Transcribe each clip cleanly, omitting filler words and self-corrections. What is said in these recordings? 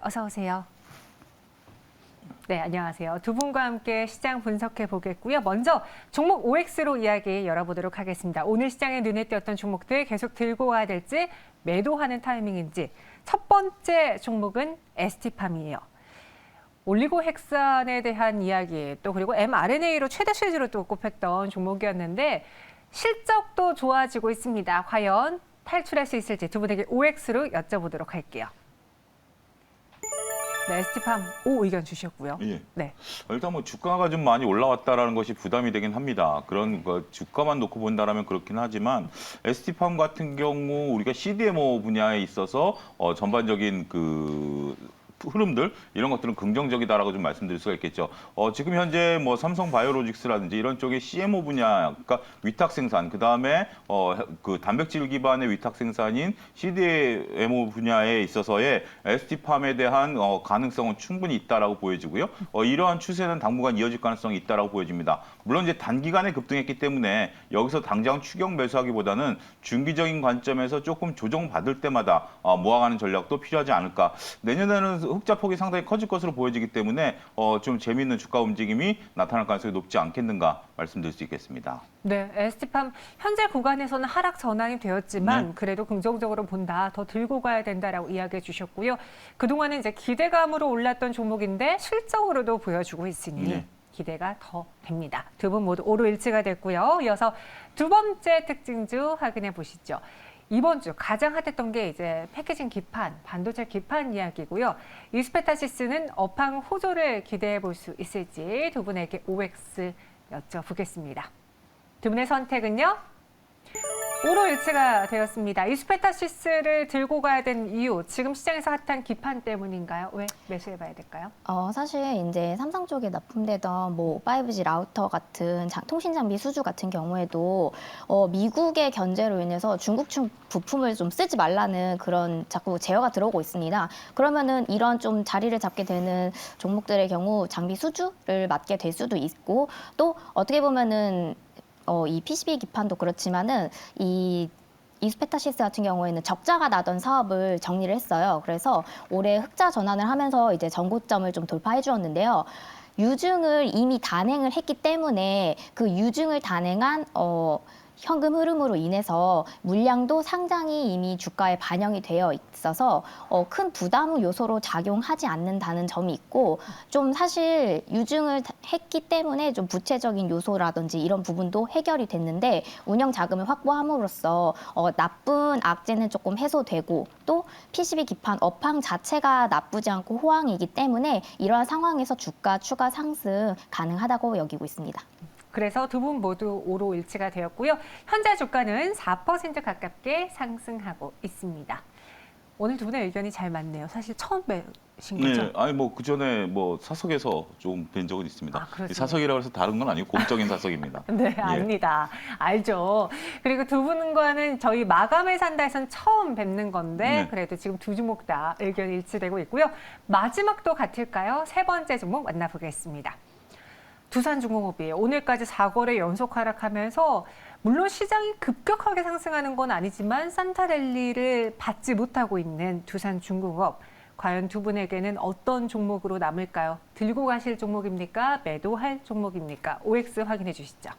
어서 오세요. 네, 안녕하세요. 두 분과 함께 시장 분석해 보겠고요. 먼저 종목 OX로 이야기 열어보도록 하겠습니다. 오늘 시장에 눈에 띄었던 종목들 계속 들고 와야 될지 매도하는 타이밍인지. 첫 번째 종목은 ST팜이에요. 올리고핵산에 대한 이야기, 또 그리고 mRNA로 최대 수혜주로 또 꼽혔던 종목이었는데 실적도 좋아지고 있습니다. 과연 탈출할 수 있을지 두 분에게 OX로 여쭤보도록 할게요. 네, ST팜 O 의견 주셨고요. 예. 네. 일단 뭐 주가가 좀 많이 올라왔다라는 것이 부담이 되긴 합니다. 그런 거 주가만 놓고 본다라면 그렇긴 하지만 ST팜 같은 경우 우리가 CDMO 분야에 있어서 전반적인 그 흐름들 이런 것들은 긍정적이다라고 좀 말씀드릴 수가 있겠죠. 지금 현재 뭐 삼성 바이오로직스라든지 이런 쪽의 CMO 분야, 그러니까 위탁 생산, 그 다음에 그 단백질 기반의 위탁 생산인 CDMO 분야에 있어서의 ST팜에 대한 가능성은 충분히 있다라고 보여지고요. 이러한 추세는 당분간 이어질 가능성이 있다라고 보여집니다. 물론 이제 단기간에 급등했기 때문에 여기서 당장 추격 매수하기보다는 중기적인 관점에서 조금 조정받을 때마다 모아가는 전략도 필요하지 않을까. 내년에는 흑자 폭이 상당히 커질 것으로 보여지기 때문에 좀 재미있는 주가 움직임이 나타날 가능성이 높지 않겠는가 말씀드릴 수 있겠습니다. 네, ST팜 현재 구간에서는 하락 전환이 되었지만 네. 그래도 긍정적으로 본다, 더 들고 가야 된다라고 이야기해 주셨고요. 그동안은 이제 기대감으로 올랐던 종목인데 실적으로도 보여주고 있으니 네. 기대가 더 됩니다. 두 분 모두 오로 일치가 됐고요. 이어서 두 번째 특징주 확인해 보시죠. 이번 주 가장 핫했던 게 이제 패키징 기판, 반도체 기판 이야기고요. 이스페타시스는 업황 호조를 기대해 볼 수 있을지 두 분에게 OX 여쭤보겠습니다. 두 분의 선택은요? 오로 일치가 되었습니다. 이스페타시스를 들고 가야 된 이유, 지금 시장에서 핫한 기판 때문인가요? 왜 매수해봐야 될까요? 사실 이제 삼성 쪽에 납품되던 뭐 5G 라우터 같은 통신 장비 수주 같은 경우에도 미국의 견제로 인해서 중국 측 부품을 좀 쓰지 말라는 그런 자꾸 제어가 들어오고 있습니다. 그러면은 이런 좀 자리를 잡게 되는 종목들의 경우 장비 수주를 맡게 될 수도 있고, 또 어떻게 보면은 이 PCB 기판도 그렇지만은 이스페타시스 같은 경우에는 적자가 나던 사업을 정리를 했어요. 그래서 올해 흑자 전환을 하면서 이제 전고점을 좀 돌파해 주었는데요. 유증을 이미 단행을 했기 때문에 그 유증을 단행한 현금 흐름으로 인해서 물량도 상당히 이미 주가에 반영이 되어 있어서 큰 부담 요소로 작용하지 않는다는 점이 있고, 좀 사실 유증을 했기 때문에 좀 부채적인 요소라든지 이런 부분도 해결이 됐는데 운영 자금을 확보함으로써 나쁜 악재는 조금 해소되고, 또 PCB 기판 업황 자체가 나쁘지 않고 호황이기 때문에 이러한 상황에서 주가 추가 상승 가능하다고 여기고 있습니다. 그래서 두 분 모두 오로 일치가 되었고요. 현재 주가는 4% 가깝게 상승하고 있습니다. 오늘 두 분의 의견이 잘 맞네요. 사실 처음 뵈신 거죠? 네, 아니 뭐 그 전에 뭐 사석에서 좀 뵌 적은 있습니다. 아, 그렇습니까? 이 사석이라고 해서 다른 건 아니고 공적인 사석입니다. 네, 예. 압니다. 알죠. 그리고 두 분과는 저희 마감을 산다에서는 처음 뵙는 건데 네. 그래도 지금 두 종목 다 의견이 일치되고 있고요. 마지막도 같을까요? 세 번째 종목 만나보겠습니다. 두산중공업이 오늘까지 4거래 연속 하락하면서 물론 시장이 급격하게 상승하는 건 아니지만 산타랠리를 받지 못하고 있는 두산중공업. 과연 두 분에게는 어떤 종목으로 남을까요? 들고 가실 종목입니까? 매도할 종목입니까? OX 확인해 주시죠.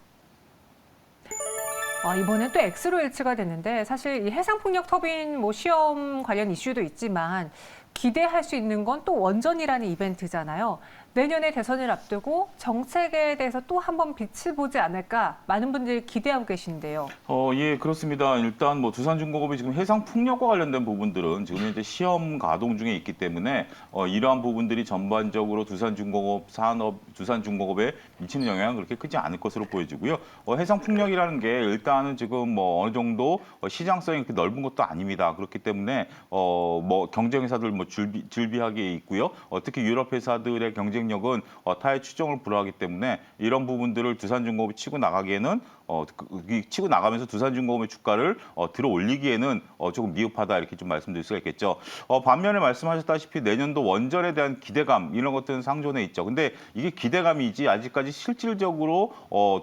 이번엔 또 X로 일치가 됐는데 사실 이 해상풍력 터빈 뭐 시험 관련 이슈도 있지만 기대할 수 있는 건 또 원전이라는 이벤트잖아요. 내년에 대선을 앞두고 정책에 대해서 또 한번 빛을 보지 않을까 많은 분들이 기대하고 계신데요. 예, 그렇습니다. 일단 뭐 두산중공업이 지금 해상 풍력과 관련된 부분들은 지금 현재 시험 가동 중에 있기 때문에 이러한 부분들이 전반적으로 두산중공업 산업, 두산중공업에 미치는 영향은 그렇게 크지 않을 것으로 보여지고요. 해상 풍력이라는 게 일단은 지금 뭐 어느 정도 시장성이 그렇게 넓은 것도 아닙니다. 그렇기 때문에 뭐 경쟁 회사들 뭐 즐비하게 있고요. 특히 유럽 회사들의 경쟁력은 타의 추종을 불허하기 때문에 이런 부분들을 두산중공업이 치고 나가기에는 치고 나가면서 두산중공업의 주가를 들어 올리기에는 조금 미흡하다 이렇게 좀 말씀드릴 수가 있겠죠. 반면에 말씀하셨다시피 내년도 원전에 대한 기대감 이런 것들은 상존해 있죠. 근데 이게 기대감이지 아직까지 실질적으로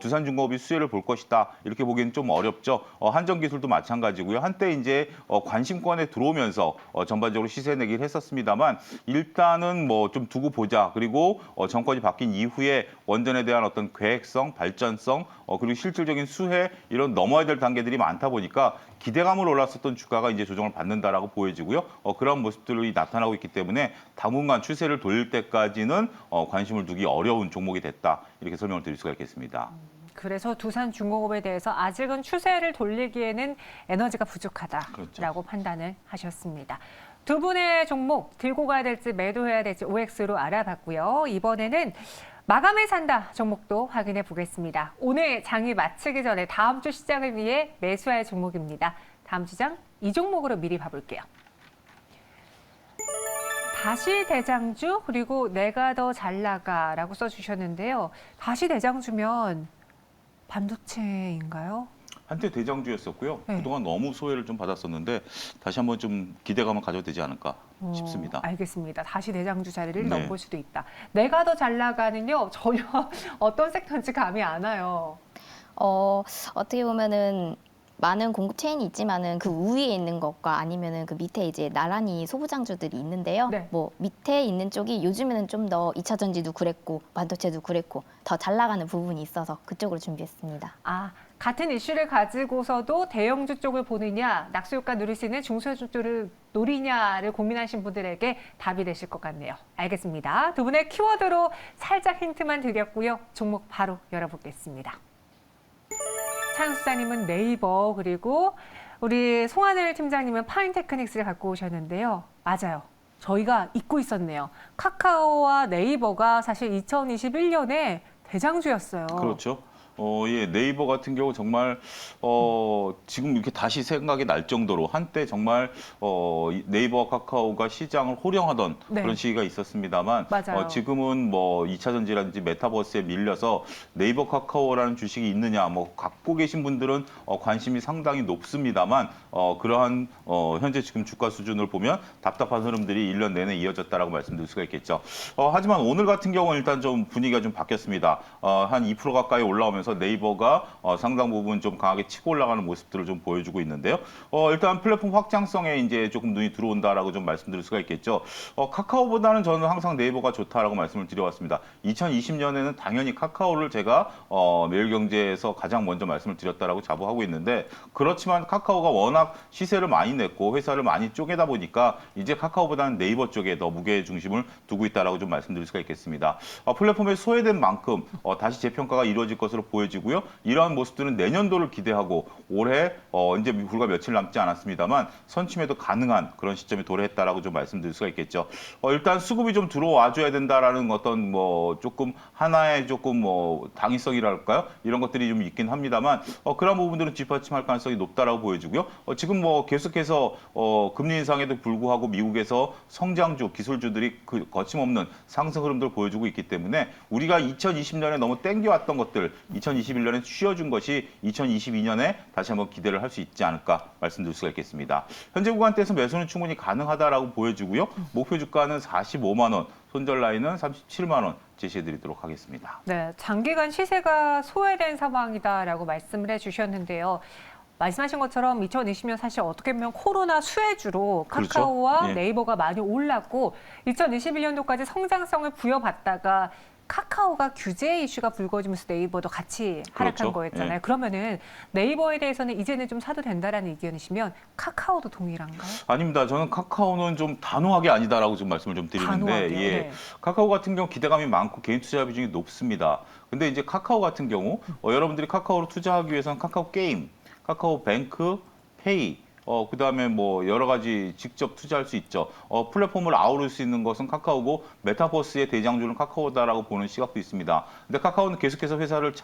두산중공업이 수혜를 볼 것이다 이렇게 보기는 좀 어렵죠. 한전기술도 마찬가지고요. 한때 이제 관심권에 들어오면서 전반적으로 시세 내기를 했었습니다만 일단은 뭐 좀 두고 보자. 그리고 정권이 바뀐 이후에 원전에 대한 어떤 계획성, 발전성, 그리고 실질적인 수혜 이런 넘어야 될 단계들이 많다 보니까 기대감을 올랐었던 주가가 이제 조정을 받는다라고 보여지고요. 그런 모습들이 나타나고 있기 때문에 당분간 추세를 돌릴 때까지는 관심을 두기 어려운 종목이 됐다. 이렇게 설명을 드릴 수가 있겠습니다. 그래서 두산중공업에 대해서 아직은 추세를 돌리기에는 에너지가 부족하다라고 그렇죠. 판단을 하셨습니다. 두 분의 종목 들고 가야 될지 매도해야 될지 OX로 알아봤고요. 이번에는 마감에 산다 종목도 확인해 보겠습니다. 오늘 장이 마치기 전에 다음 주 시장을 위해 매수할 종목입니다. 다음 주장 이 종목으로 미리 봐볼게요. 다시 대장주 그리고 내가 더 잘 나가라고 써주셨는데요. 다시 대장주면 반도체인가요? 한때 대장주였었고요. 네. 그동안 너무 소외를 좀 받았었는데 다시 한번 좀 기대감을 가져도 되지 않을까 싶습니다. 알겠습니다. 다시 대장주 자리를 네. 넘볼 수도 있다. 내가 더 잘 나가는요. 전혀 어떤 섹터인지 감이 안 와요. 어떻게 보면은 많은 공급 체인이 있지만은 그 위에 있는 것과 아니면은 그 밑에 이제 나란히 소부장주들이 있는데요. 네. 뭐 밑에 있는 쪽이 요즘에는 좀 더 2차 전지도 그랬고 반도체도 그랬고 더 잘 나가는 부분이 있어서 그쪽으로 준비했습니다. 같은 이슈를 가지고서도 대형주 쪽을 보느냐, 낙수효과 누릴 수 있는 중소주 쪽을 노리냐를 고민하신 분들에게 답이 되실 것 같네요. 알겠습니다. 두 분의 키워드로 살짝 힌트만 드렸고요. 종목 바로 열어보겠습니다. 차영수장님은 네이버 그리고 우리 송하늘 팀장님은 파인테크닉스를 갖고 오셨는데요. 맞아요. 저희가 잊고 있었네요. 카카오와 네이버가 사실 2021년에 대장주였어요. 그렇죠. 예, 네이버 같은 경우 정말 지금 이렇게 다시 생각이 날 정도로 한때 정말 네이버와 카카오가 시장을 호령하던 네. 그런 시기가 있었습니다만 맞아요. 지금은 뭐 2차 전지라든지 메타버스에 밀려서 네이버 카카오라는 주식이 있느냐 뭐 갖고 계신 분들은 관심이 상당히 높습니다만 그러한 현재 지금 주가 수준을 보면 답답한 흐름들이 1년 내내 이어졌다라고 말씀드릴 수가 있겠죠. 하지만 오늘 같은 경우는 일단 좀 분위기가 좀 바뀌었습니다. 한 2% 가까이 올라오면서 상당가 상당 부분 좀 강하게 치고 올라가는 모습들을 좀 보여주고 있는데요. 일단 플랫폼 확장성에 이제 조금 눈이 들어온다라고 좀 말씀드릴 수가 있겠죠. 카카오보다는 저는 항상 네이버가 좋다라고 말씀을 드려왔습니다. 2020년에는 당연히 카카오를 제가 매일경제에서 가장 먼저 말씀을 드렸다라고 자부하고 있는데 그렇지만 카카오가 워낙 시세를 많이 냈고 회사를 많이 쪼개다 보니까 이제 카카오보다는 네이버 쪽에 더 무게 중심을 두고 있다라고 좀 말씀드릴 수가 있겠습니다. 플랫폼에 소외된 만큼 다시 재평가가 이루어질 것으로 보여지고요. 이러한 모습들은 내년도를 기대하고 올해 이제 불과 며칠 남지 않았습니다만 선침해도 가능한 그런 시점에 도래했다라고 좀 말씀드릴 수가 있겠죠. 일단 수급이 좀 들어와줘야 된다라는 어떤 뭐 조금 하나의 조금 뭐 당위성이랄까요? 이런 것들이 좀 있긴 합니다만 그런 부분들은 뒷받침할 가능성이 높다라고 보여지고요. 지금 뭐 계속해서 금리 인상에도 불구하고 미국에서 성장주, 기술주들이 그 거침없는 상승 흐름들을 보여주고 있기 때문에 우리가 2020년에 너무 땡겨왔던 것들 2021년에 쉬어준 것이 2022년에 다시 한번 기대를 할 수 있지 않을까 말씀드릴 수가 있겠습니다. 현재 구간대에서 매수는 충분히 가능하다라고 보여지고요. 목표 주가는 45만 원, 손절 라인은 37만 원 제시해드리도록 하겠습니다. 네, 장기간 시세가 소외된 상황이다라고 말씀을 해주셨는데요. 말씀하신 것처럼 2020년 사실 어떻게 보면 코로나 수혜주로 카카오와 그렇죠. 예. 네이버가 많이 올랐고 2021년도까지 성장성을 부여받다가 카카오가 규제 이슈가 불거지면서 네이버도 같이 하락한 그렇죠. 거였잖아요. 예. 그러면은 네이버에 대해서는 이제는 좀 사도 된다라는 의견이시면 카카오도 동일한가요? 아닙니다. 저는 카카오는 좀 단호하게 아니다라고 좀 말씀을 좀 드리는데 단호하게요? 예. 네. 카카오 같은 경우 기대감이 많고 개인 투자 비중이 높습니다. 근데 이제 카카오 같은 경우 여러분들이 카카오로 투자하기 위해서는 카카오 게임, 카카오 뱅크, 페이 그다음에 뭐 여러 가지 직접 투자할 수 있죠. 플랫폼을 아우를 수 있는 것은 카카오고 메타버스의 대장주는 카카오다라고 보는 시각도 있습니다. 근데 카카오는 계속해서 회사를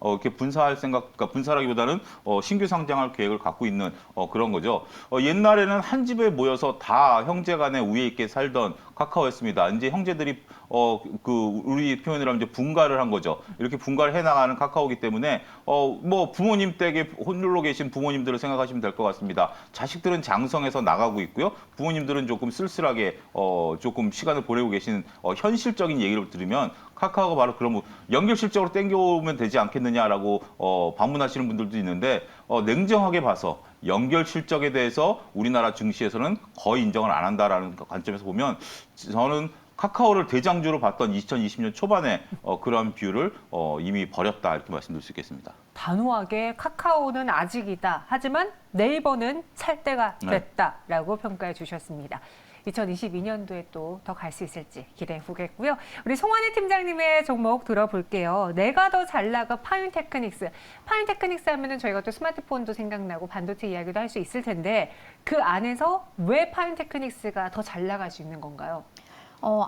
이렇게 분사할 생각, 그러니까 분사라기보다는 신규 상장할 계획을 갖고 있는 그런 거죠. 옛날에는 한 집에 모여서 다 형제간에 우애 있게 살던 카카오였습니다. 이제 형제들이 우리 표현으로 하면 이제 분가를 한 거죠. 이렇게 분가를 해나가는 카카오기 때문에 뭐 부모님 댁에 홀로 계신 부모님들을 생각하시면 될 것 같습니다. 자식들은 장성해서 나가고 있고요. 부모님들은 조금 쓸쓸하게 조금 시간을 보내고 계신 현실적인 얘기를 들으면 카카오가 바로 그런 연결 실적으로 땡겨오면 되지 않겠느냐라고 반문하시는 분들도 있는데 냉정하게 봐서 연결 실적에 대해서 우리나라 증시에서는 거의 인정을 안 한다라는 관점에서 보면 저는 카카오를 대장주로 봤던 2020년 초반에 그러한 뷰를 이미 버렸다 이렇게 말씀드릴 수 있겠습니다. 단호하게 카카오는 아직이다. 하지만 네이버는 살 때가 됐다라고 평가해 주셨습니다. 2022년도에 또 더 갈 수 있을지 기대해 보겠고요. 우리 송환희 팀장님의 종목 들어볼게요. 내가 더 잘 나가 파인테크닉스. 파인테크닉스 하면은 저희가 또 스마트폰도 생각나고 반도체 이야기도 할 수 있을 텐데 그 안에서 왜 파인테크닉스가 더 잘 나갈 수 있는 건가요?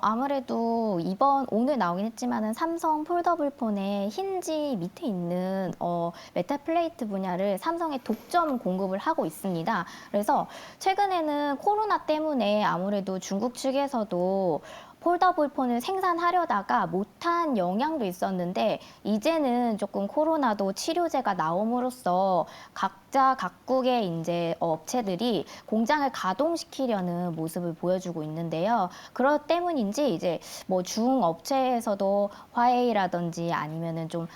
아무래도 오늘 나오긴 했지만은 삼성 폴더블 폰의 힌지 밑에 있는 메탈 플레이트 분야를 삼성에 독점 공급을 하고 있습니다. 그래서 최근에는 코로나 때문에 아무래도 중국 측에서도 폴더블 폰을 생산하려다가 못한 영향도 있었는데 이제는 조금 코로나도 치료제가 나옴으로써 각자 각국의 이제 업체들이 공장을 가동시키려는 모습을 보여주고 있는데요. 그렇 때문인지 이제 뭐 중업체에서도 화웨이라든지 아니면은 좀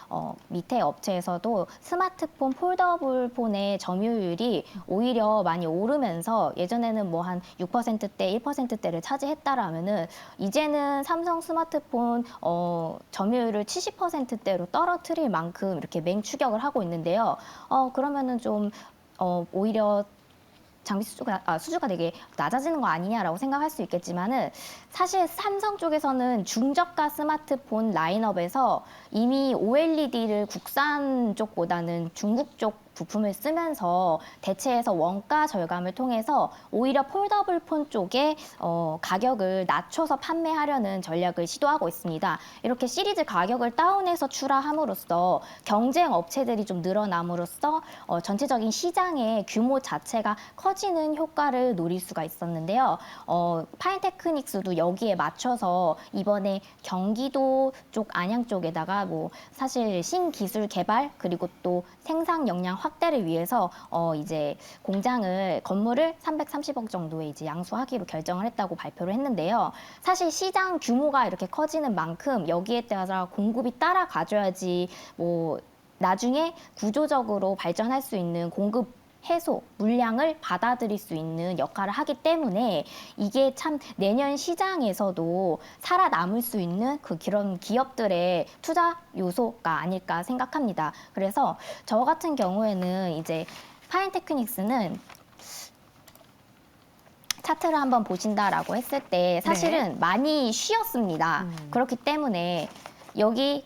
밑에 업체에서도 스마트폰 폴더블 폰의 점유율이 오히려 많이 오르면서 예전에는 뭐 한 6%대, 1%대를 차지했다라면은 이제는 삼성 스마트폰 점유율을 70%대로 떨어뜨릴 만큼 이렇게 맹추격을 하고 있는데요. 그러면은 좀 오히려 장비 수주가 되게 낮아지는 거 아니냐라고 생각할 수 있겠지만은 사실 삼성 쪽에서는 중저가 스마트폰 라인업에서 이미 OLED를 국산 쪽보다는 중국 쪽 부품을 쓰면서 대체해서 원가 절감을 통해서 오히려 폴더블 폰 쪽에 가격을 낮춰서 판매하려는 전략을 시도하고 있습니다. 이렇게 시리즈 가격을 다운해서 출하함으로써 경쟁 업체들이 좀 늘어남으로써 전체적인 시장의 규모 자체가 커지는 효과를 노릴 수가 있었는데요. 파인테크닉스도 여기에 맞춰서 이번에 경기도 쪽 안양 쪽에다가 뭐 사실 신기술 개발 그리고 또 생산 역량 확대를 위해서 이제 건물을 330억 정도에 이제 양수하기로 결정을 했다고 발표를 했는데요. 사실 시장 규모가 이렇게 커지는 만큼 여기에 따라 공급이 따라가줘야지 뭐 나중에 구조적으로 발전할 수 있는 공급 해소, 물량을 받아들일 수 있는 역할을 하기 때문에 이게 참 내년 시장에서도 살아남을 수 있는 그런 기업들의 투자 요소가 아닐까 생각합니다. 그래서 저 같은 경우에는 이제 파인테크닉스는 차트를 한번 보신다라고 했을 때 사실은 많이 쉬었습니다. 그렇기 때문에 여기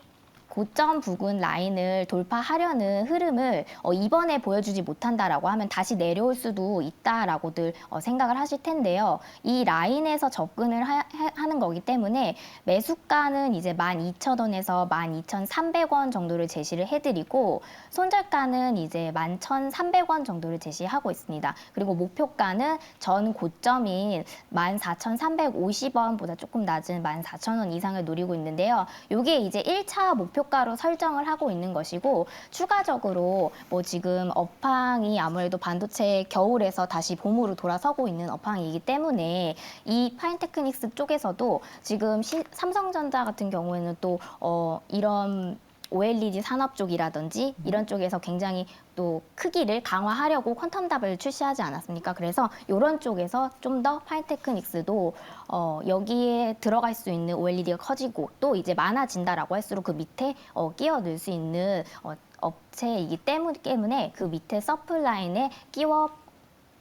고점 부근 라인을 돌파하려는 흐름을 이번에 보여주지 못한다라고 하면 다시 내려올 수도 있다라고들 생각을 하실 텐데요. 이 라인에서 접근을 하는 거기 때문에 매수가는 이제 12,000원에서 12,300원 정도를 제시를 해드리고 손절가는 이제 11,300원 정도를 제시하고 있습니다. 그리고 목표가는 전 고점인 14,350원보다 조금 낮은 14,000원 이상을 노리고 있는데요. 이게 이제 1차 목표가로 설정을 하고 있는 것이고 추가적으로 뭐 지금 업황이 아무래도 반도체 겨울에서 다시 봄으로 돌아서고 있는 업황이기 때문에 이 파인테크닉스 쪽에서도 지금 삼성전자 같은 경우에는 또 이런 OLED 산업 쪽이라든지 이런 쪽에서 굉장히 또 크기를 강화하려고 퀀텀답을 출시하지 않았습니까? 그래서 이런 쪽에서 좀 더 파인테크닉스도 여기에 들어갈 수 있는 OLED가 커지고 또 이제 많아진다라고 할수록 그 밑에 끼워 넣을 수 있는 업체이기 때문에 그 밑에 서플라인에 끼워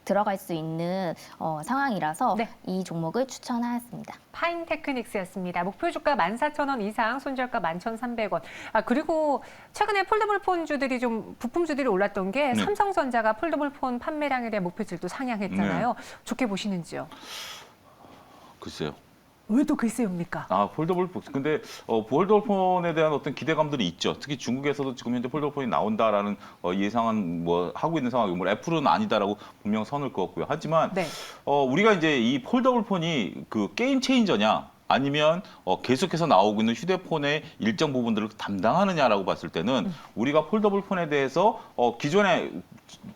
들어갈 수 있는 상황이라서 네. 이 종목을 추천하였습니다. 파인테크닉스였습니다. 목표 주가 14,000원 이상, 손절가 11,300원. 그리고 최근에 폴더블 폰주들이 좀 부품주들이 올랐던 게 삼성전자가 폴더블 폰 판매량에 대한 목표치를 또 상향했잖아요. 좋게 보시는지요? 글쎄요. 왜 또 글쎄요입니까? 폴더블 폰. 근데 폴더블 폰에 대한 어떤 기대감들이 있죠. 특히 중국에서도 지금 현재 폴더블 폰이 나온다라는 예상은 뭐 하고 있는 상황이고, 뭐 애플은 아니다라고 분명 선을 그었고요. 하지만 네. 우리가 이제 이 폴더블 폰이 그 게임 체인저냐, 아니면 계속해서 나오고 있는 휴대폰의 일정 부분들을 담당하느냐라고 봤을 때는 우리가 폴더블 폰에 대해서 기존에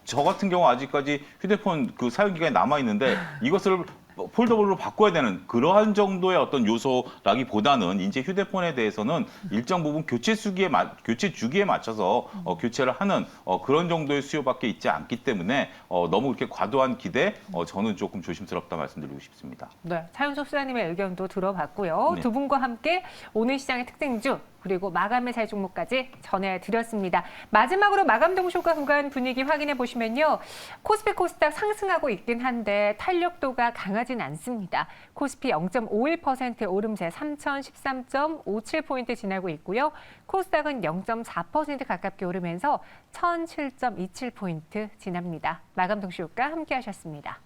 저 같은 경우 아직까지 휴대폰 그 사용 기간이 남아 있는데 이것을 폴더블로 바꿔야 되는 그러한 정도의 어떤 요소라기보다는 이제 휴대폰에 대해서는 일정 부분 교체 주기에 맞춰서 교체를 하는 그런 정도의 수요밖에 있지 않기 때문에 너무 그렇게 과도한 기대 저는 조금 조심스럽다 말씀드리고 싶습니다. 네, 차윤석 수사님의 의견도 들어봤고요. 네. 두 분과 함께 오늘 시장의 특징주 그리고 마감의 살 종목까지 전해드렸습니다. 마지막으로 마감 동시효과 구간 분위기 확인해 보시면요. 코스피 코스닥 상승하고 있긴 한데 탄력도가 강하진 않습니다. 코스피 0.51% 오름세 3013.57포인트 지나고 있고요. 코스닥은 0.4% 가깝게 오르면서 1007.27포인트 지납니다. 마감 동시효과 함께 하셨습니다.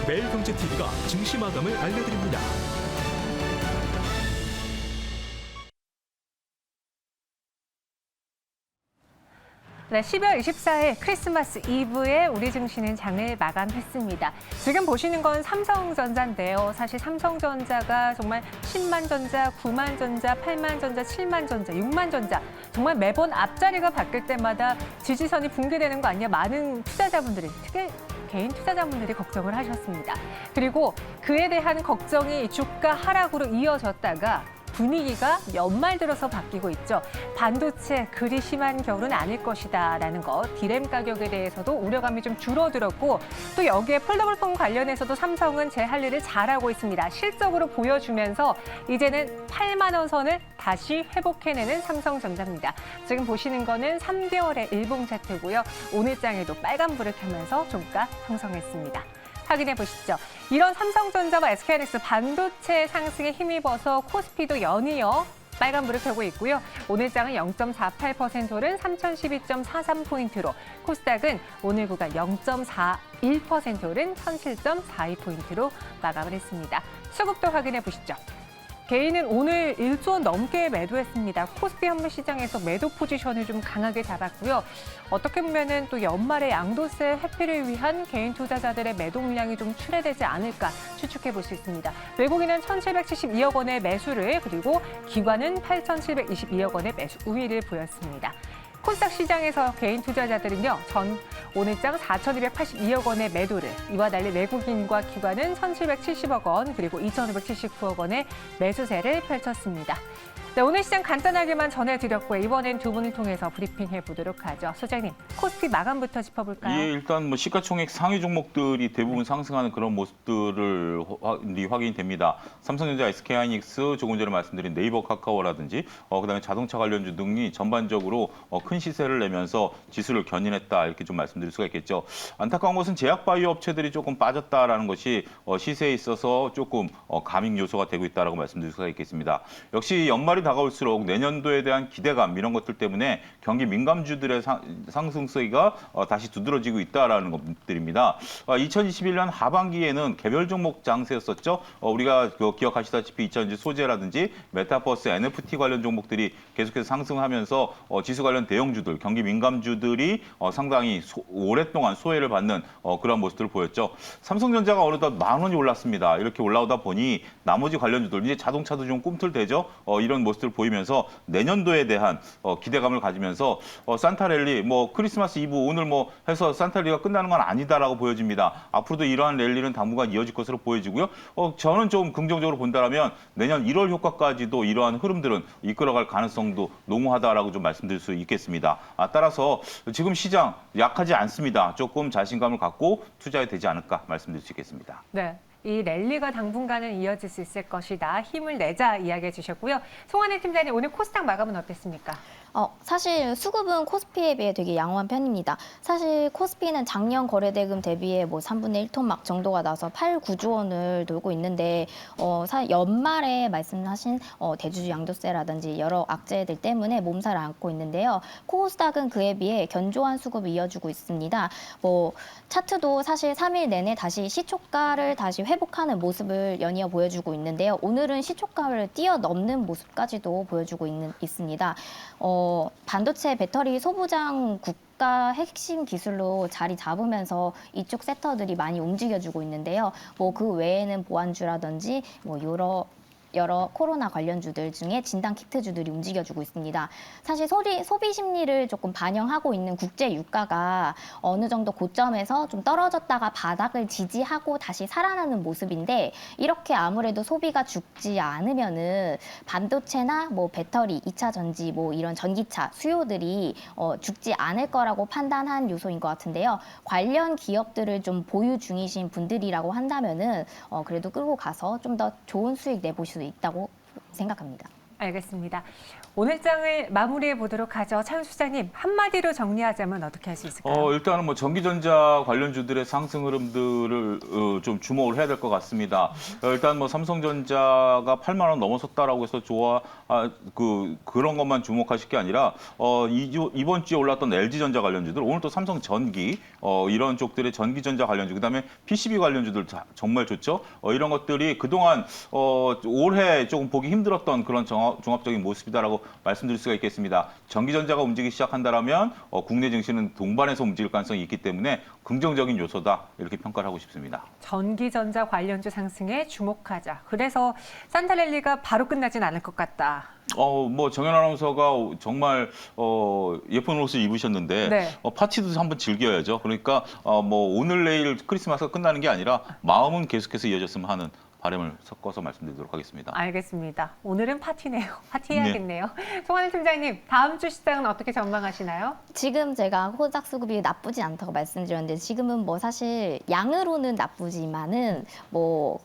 매일경제TV가 증시 마감을 알려드립니다. 네, 12월 24일 크리스마스 이브에 우리 증시는 장을 마감했습니다. 지금 보시는 건 삼성전자인데요. 사실 삼성전자가 정말 10만 전자, 9만 전자, 8만 전자, 7만 전자, 6만 전자 정말 매번 앞자리가 바뀔 때마다 지지선이 붕괴되는 거 아니냐 많은 투자자분들이 특히 개인 투자자분들이 걱정을 하셨습니다. 그리고 그에 대한 걱정이 주가 하락으로 이어졌다가 분위기가 연말 들어서 바뀌고 있죠. 반도체 그리 심한 겨울은 아닐 것이다라는 것. 디램 가격에 대해서도 우려감이 좀 줄어들었고 또 여기에 폴더블 폰 관련해서도 삼성은 제 할 일을 잘하고 있습니다. 실적으로 보여주면서 이제는 8만 원 선을 다시 회복해내는 삼성전자입니다. 지금 보시는 거는 3개월의 일봉 차트고요. 오늘 장에도 빨간불을 켜면서 종가 형성했습니다. 확인해 보시죠. 이런 삼성전자와 SK하이닉스 반도체 상승에 힘입어서 코스피도 연이어 빨간불을 켜고 있고요. 오늘 장은 0.48% 오른 3012.43포인트로 코스닥은 오늘 구간 0.41% 오른 1007.42포인트로 마감을 했습니다. 수급도 확인해 보시죠. 개인은 오늘 1조 원 넘게 매도했습니다. 코스피 현물 시장에서 매도 포지션을 좀 강하게 잡았고요. 어떻게 보면은 또 연말에 양도세 회피를 위한 개인 투자자들의 매도 물량이 좀 출회되지 않을까 추측해 볼 수 있습니다. 외국인은 1,772억 원의 매수를 그리고 기관은 8,722억 원의 매수 우위를 보였습니다. 코스닥 시장에서 개인 투자자들은요, 오늘장 4,282억 원의 매도를, 이와 달리 외국인과 기관은 1,770억 원, 그리고 2,579억 원의 매수세를 펼쳤습니다. 네, 오늘 시장 간단하게만 전해드렸고요. 이번엔 두 분을 통해서 브리핑해 보도록 하죠. 소장님, 코스피 마감부터 짚어볼까요? 예, 일단 뭐 시가총액 상위 종목들이 대부분 상승하는 그런 모습들을 확인이 됩니다. 삼성전자, SK하이닉스, 조금 전에 말씀드린 네이버 카카오라든지 그다음에 자동차 관련주 등이 전반적으로 큰 시세를 내면서 지수를 견인했다 이렇게 좀 말씀드릴 수가 있겠죠. 안타까운 것은 제약바이오 업체들이 조금 빠졌다라는 것이 시세에 있어서 조금 가밍 요소가 되고 있다라고 말씀드릴 수가 있겠습니다. 역시 연말이 다가올수록 내년도에 대한 기대감 이런 것들 때문에 경기 민감주들의 상승세가 다시 두드러지고 있다라는 것들입니다. 2021년 하반기에는 개별 종목 장세였었죠. 우리가 기억하시다시피 2020 소재라든지 메타버스, NFT 관련 종목들이 계속해서 상승하면서 지수 관련 대형주들, 경기 민감주들이 상당히 오랫동안 소외를 받는 그런 모습들을 보였죠. 삼성전자가 어느덧 10,000원이 올랐습니다. 이렇게 올라오다 보니 나머지 관련주들, 이제 자동차도 좀 꿈틀대죠. 이런 모습들을 보이면서 내년도에 대한 기대감을 가지면서 산타랠리, 크리스마스 이브 오늘 해서 산타랠리가 끝나는 건 아니다라고 보여집니다. 앞으로도 이러한 랠리는 당분간 이어질 것으로 보여지고요. 저는 좀 긍정적으로 본다면 내년 1월 효과까지도 이러한 흐름들은 이끌어갈 가능성도 농후하다라고 좀 말씀드릴 수 있겠습니다. 따라서 지금 시장 약하지 않습니다. 조금 자신감을 갖고 투자해야 되지 않을까 말씀드릴 수 있겠습니다. 네. 이 랠리가 당분간은 이어질 수 있을 것이다. 힘을 내자 이야기해 주셨고요. 송환희 팀장님, 오늘 코스닥 마감은 어땠습니까? 사실 수급은 코스피에 비해 되게 양호한 편입니다. 사실 코스피는 작년 거래대금 대비해 뭐 3분의 1톤 막 정도가 나서 8, 9조 원을 돌고 있는데 연말에 말씀하신 대주주 양도세라든지 여러 악재들 때문에 몸살을 앓고 있는데요. 코스닥은 그에 비해 견조한 수급을 이어주고 있습니다. 뭐 차트도 사실 3일 내내 다시 시초가를 다시 회복하는 모습을 연이어 보여주고 있는데요. 오늘은 시초가를 뛰어넘는 모습까지도 보여주고 있습니다. 반도체 배터리 소부장 국가 핵심 기술로 자리 잡으면서 이쪽 섹터들이 많이 움직여주고 있는데요. 뭐 그 외에는 보안주라든지 뭐 여러 코로나 관련주들 중에 진단 키트주들이 움직여주고 있습니다. 사실 소비 심리를 조금 반영하고 있는 국제 유가가 어느 정도 고점에서 좀 떨어졌다가 바닥을 지지하고 다시 살아나는 모습인데 이렇게 아무래도 소비가 죽지 않으면은 반도체나 뭐 배터리, 2차 전지, 뭐 이런 전기차 수요들이 죽지 않을 거라고 판단한 요소인 것 같은데요. 관련 기업들을 좀 보유 중이신 분들이라고 한다면은 그래도 끌고 가서 좀 더 좋은 수익 내보실 수 있다고 생각합니다. 알겠습니다. 오늘 장을 마무리해 보도록 하죠. 차윤수 시장님, 한마디로 정리하자면 어떻게 할 수 있을까요? 일단은 뭐 전기전자 관련주들의 상승 흐름들을 좀 주목을 해야 될 것 같습니다. 일단 뭐 삼성전자가 8만 원 넘어섰다라고 해서 그런 것만 주목하실 게 아니라 이번 주에 올랐던 LG전자 관련주들, 오늘 또 삼성전기 이런 쪽들의 전기전자 관련주, 그다음에 PCB 관련주들 정말 좋죠. 이런 것들이 그동안 올해 조금 보기 힘들었던 그런 종합적인 모습이다라고 말씀드릴 수가 있겠습니다. 전기전자가 움직이기 시작한다면 국내 증시는 동반해서 움직일 가능성이 있기 때문에 긍정적인 요소다 이렇게 평가를 하고 싶습니다. 전기전자 관련주 상승에 주목하자. 그래서 산타랠리가 바로 끝나진 않을 것 같다. 뭐 정현 아나운서가 정말 예쁜 옷을 입으셨는데 네. 파티도 한번 즐겨야죠. 그러니까 뭐 오늘 내일 크리스마스가 끝나는 게 아니라 마음은 계속해서 이어졌으면 하는 바람을 섞어서 말씀드리도록 하겠습니다. 알겠습니다. 오늘은 파티네요. 파티해야겠네요. 송하늘 팀장님, 다음 주 시장은 어떻게 전망하시나요? 지금 제가 호작 수급이 나쁘지 않다고 말씀드렸는데 지금은 뭐 사실 양으로는 나쁘지만은 뭐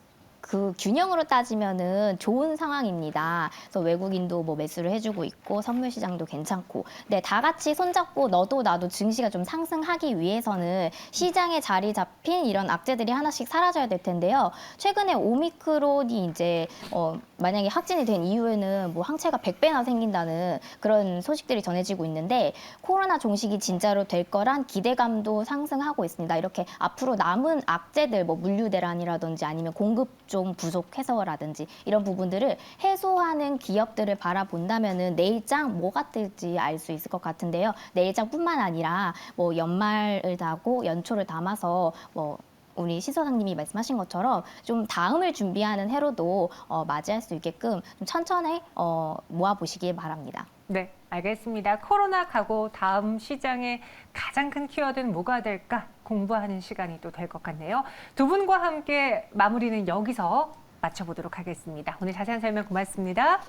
그 균형으로 따지면은 좋은 상황입니다. 그래서 외국인도 뭐 매수를 해주고 있고 선물 시장도 괜찮고, 네, 다 같이 손잡고 너도 나도 증시가 좀 상승하기 위해서는 시장에 자리 잡힌 이런 악재들이 하나씩 사라져야 될 텐데요. 최근에 오미크론이 이제 만약에 확진이 된 이후에는 뭐 항체가 100배나 생긴다는 그런 소식들이 전해지고 있는데 코로나 종식이 진짜로 될 거란 기대감도 상승하고 있습니다. 이렇게 앞으로 남은 악재들, 뭐 물류 대란이라든지 아니면 공급 좀 부족해서라든지 이런 부분들을 해소하는 기업들을 바라본다면은 내일장 뭐가 뜰지 알 수 있을 것 같은데요. 내일장뿐만 아니라 뭐 연말을 다고 연초를 담아서 뭐 우리 시 소장님이 말씀하신 것처럼 좀 다음을 준비하는 해로도 맞이할 수 있게끔 좀 천천히 모아보시길 바랍니다. 네, 알겠습니다. 코로나 가고 다음 시장의 가장 큰 키워드는 뭐가 될까 공부하는 시간이 또 될 것 같네요. 두 분과 함께 마무리는 여기서 마쳐보도록 하겠습니다. 오늘 자세한 설명 고맙습니다.